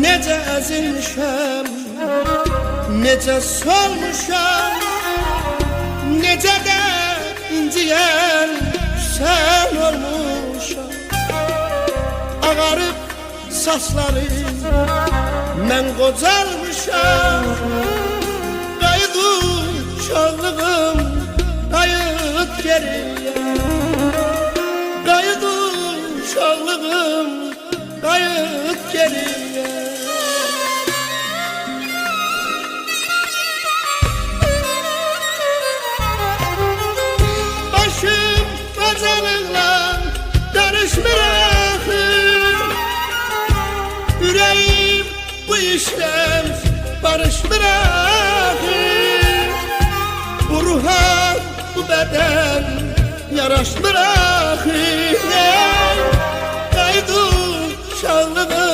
Necə əzilmişəm, necə solmuşam, necə də inciyən sən olmuşam. Ağarıb saçlarım, mən qocalmışam. Qayıt uşaqlığım, qayıt geriyə. Qayıt uşaqlığım, qayıt geriyə. Başım qocalıqla danışmır axır. Ürəyim bu işlə barışmır axır. Bu ruha, bu bədən yaraşmır axır. Qayıt uşaqlığım,